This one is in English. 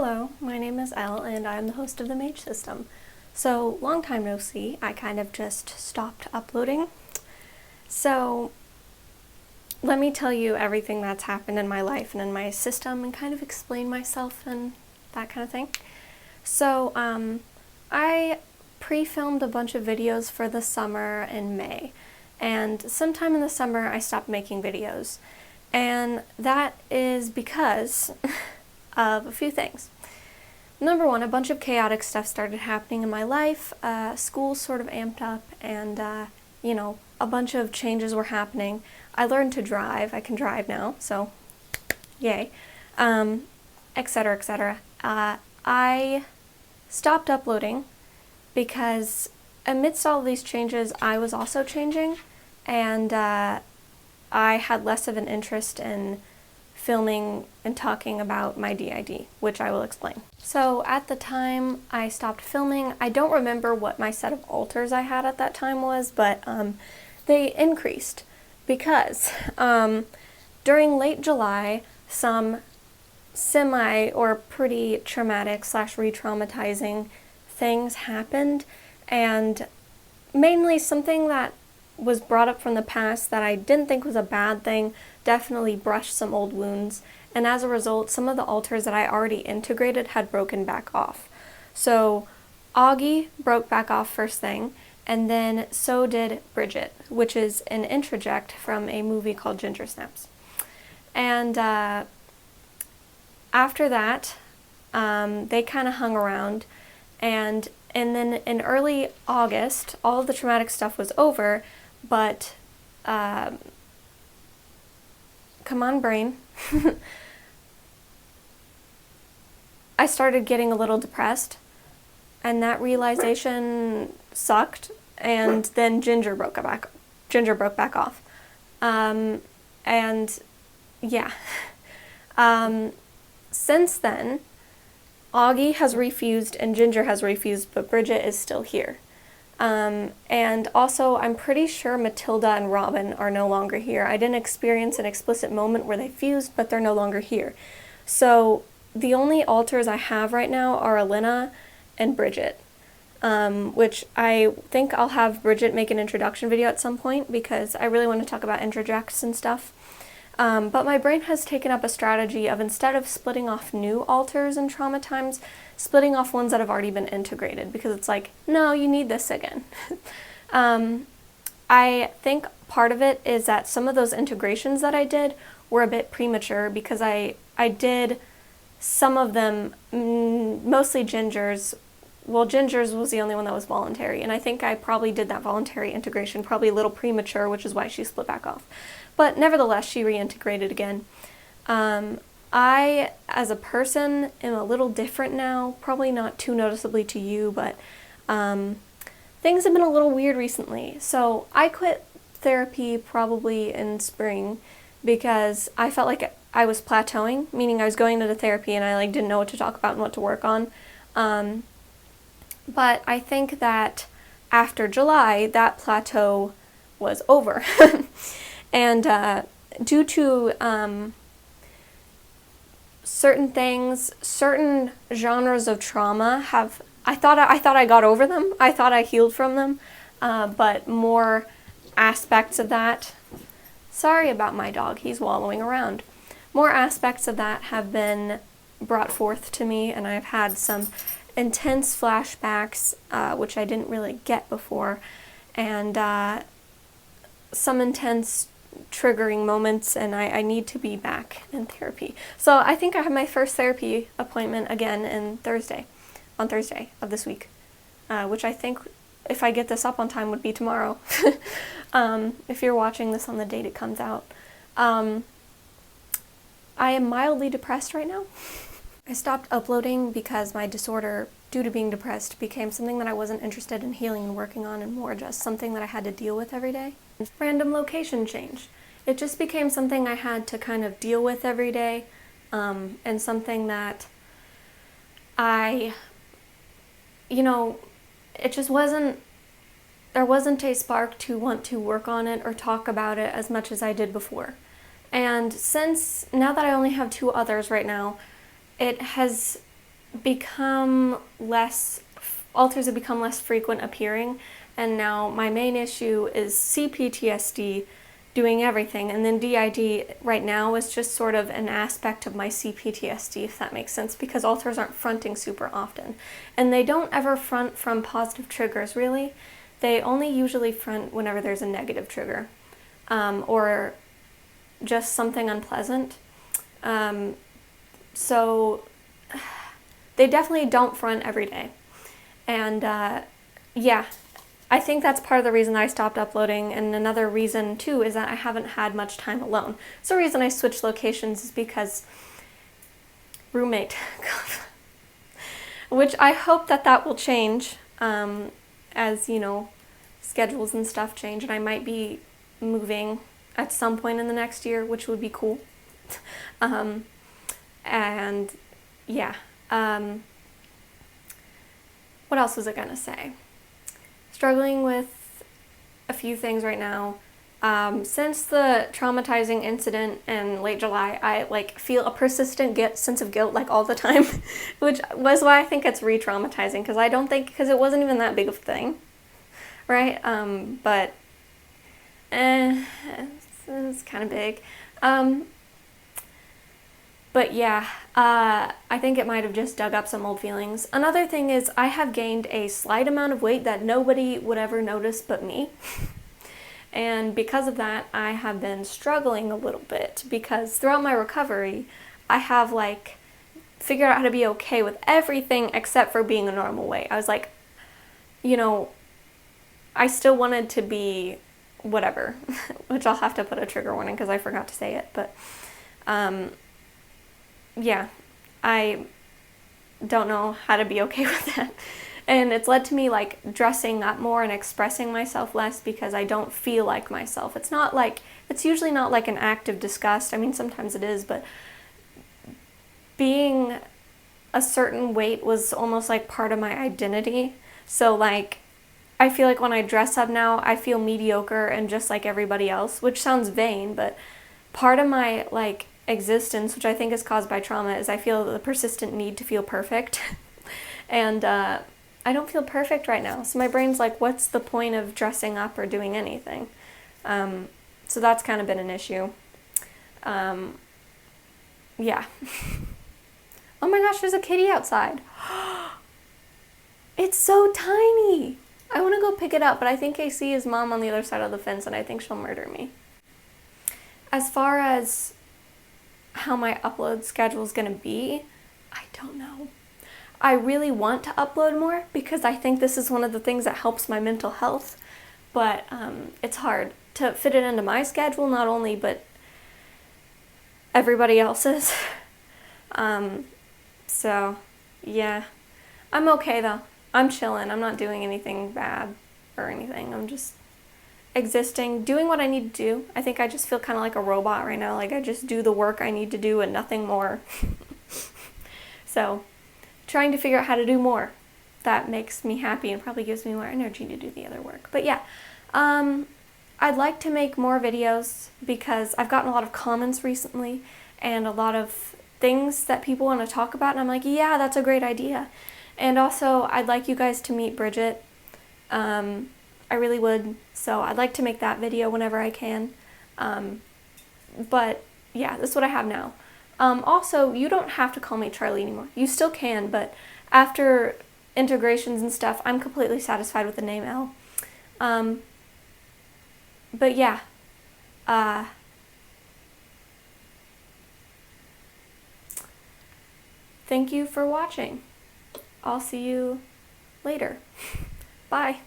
Hello, my name is Elle and I'm the host of the Mage system. So, long time no see, I kind of just stopped uploading. So, let me tell you everything that's happened in my life and in my system and kind of explain myself and that kind of thing. So, I pre-filmed a bunch of videos for the summer in May, and sometime in the summer I stopped making videos. And that is because of a few things. Number one, a bunch of chaotic stuff started happening in my life. School sort of amped up and, a bunch of changes were happening. I learned to drive. I can drive now, so yay. Etc., etc. I stopped uploading because amidst all of these changes, I was also changing, and I had less of an interest in filming and talking about my DID, which I will explain. So at the time I stopped filming, I don't remember what my set of alters I had at that time was, but they increased because during late July, some semi or pretty traumatic / re-traumatizing things happened, and mainly something that was brought up from the past that I didn't think was a bad thing definitely brushed some old wounds, and as a result some of the alters that I already integrated had broken back off. So Augie broke back off first thing, and then so did Bridget, which is an introject from a movie called Ginger Snaps. And after that they kind of hung around, and then in early August all of the traumatic stuff was over, but come on, brain. I started getting a little depressed, and that realization sucked, and then Ginger broke back off. And yeah. Since then, Augie has refused and Ginger has refused, but Bridget is still here. And also, I'm pretty sure Matilda and Robin are no longer here. I didn't experience an explicit moment where they fused, but they're no longer here. So the only alters I have right now are Alina and Bridget, which I think I'll have Bridget make an introduction video at some point because I really want to talk about introjects and stuff. But my brain has taken up a strategy of, instead of splitting off new alters in trauma times, splitting off ones that have already been integrated, because it's like, no, you need this again. I think part of it is that some of those integrations that I did were a bit premature, because I did some of them, mostly Ginger's. Well, Ginger's was the only one that was voluntary, and I think I probably did that voluntary integration probably a little premature, which is why she split back off. But nevertheless, she reintegrated again. I, as a person, am a little different now, probably not too noticeably to you, but things have been a little weird recently. So I quit therapy probably in spring because I felt like I was plateauing, meaning I was going into therapy and I didn't know what to talk about and what to work on. But I think that after July, that plateau was over. And due to certain things, certain genres of trauma I thought I got over them. I thought I healed from them, but more aspects of that. Sorry about my dog, he's wallowing around. More aspects of that have been brought forth to me, and I've had some intense flashbacks, which I didn't really get before, and some intense triggering moments, and I need to be back in therapy. So I think I have my first therapy appointment again on Thursday of this week, which I think, if I get this up on time, would be tomorrow. If you're watching this on the date it comes out. I am mildly depressed right now. I stopped uploading because my disorder, due to being depressed, became something that I wasn't interested in healing and working on, and more just something that I had to deal with every day. Random location change. It just became something I had to kind of deal with every day, and something that it just wasn't, there wasn't a spark to want to work on it or talk about it as much as I did before. And now that I only have 2 others right now, it has become less, alters have become less frequent appearing, and now my main issue is CPTSD doing everything, and then DID right now is just sort of an aspect of my CPTSD, if that makes sense, because alters aren't fronting super often. And they don't ever front from positive triggers, really. They only usually front whenever there's a negative trigger, or just something unpleasant. So they definitely don't front every day. And yeah, I think that's part of the reason I stopped uploading, and another reason too is that I haven't had much time alone. So the reason I switched locations is because roommate, which I hope that that will change as, you know, schedules and stuff change, and I might be moving at some point in the next year, which would be cool. And yeah, what else was I gonna say? Struggling with a few things right now. Since the traumatizing incident in late July, I like feel a persistent sense of guilt like all the time, which was why I think it's re-traumatizing, because I don't think, because it wasn't even that big of a thing, right? But it's kind of big. But yeah, I think it might have just dug up some old feelings. Another thing is I have gained a slight amount of weight that nobody would ever notice but me. And because of that, I have been struggling a little bit, because throughout my recovery, I have like figured out how to be okay with everything except for being a normal weight. I was like, you know, I still wanted to be whatever, which I'll have to put a trigger warning because I forgot to say it, but yeah, I don't know how to be okay with that. And it's led to me like dressing up more and expressing myself less because I don't feel like myself. It's not like, it's usually not like an act of disgust. I mean, sometimes it is, but being a certain weight was almost like part of my identity. So like, I feel like when I dress up now, I feel mediocre and just like everybody else, which sounds vain, but part of my like existence, which I think is caused by trauma, is I feel the persistent need to feel perfect. And I don't feel perfect right now. So my brain's like, what's the point of dressing up or doing anything? So that's kind of been an issue. Yeah. Oh my gosh, there's a kitty outside. It's so tiny. I want to go pick it up, but I think I see his mom on the other side of the fence, and I think she'll murder me. As far as how my upload schedule is going to be, I don't know. I really want to upload more because I think this is one of the things that helps my mental health, but it's hard to fit it into my schedule, not only, but everybody else's. So yeah, I'm okay though. I'm chilling. I'm not doing anything bad or anything. I'm just existing, doing what I need to do. I think I just feel kind of like a robot right now. Like I just do the work I need to do and nothing more. So trying to figure out how to do more. That makes me happy and probably gives me more energy to do the other work. But yeah, I'd like to make more videos because I've gotten a lot of comments recently and a lot of things that people want to talk about, and I'm like, yeah, that's a great idea. And also, I'd like you guys to meet Bridget. I really would. So I'd like to make that video whenever I can. But yeah, this is what I have now. Also, you don't have to call me Charlie anymore. You still can, but after integrations and stuff, I'm completely satisfied with the name Elle. But yeah, thank you for watching. I'll see you later. Bye.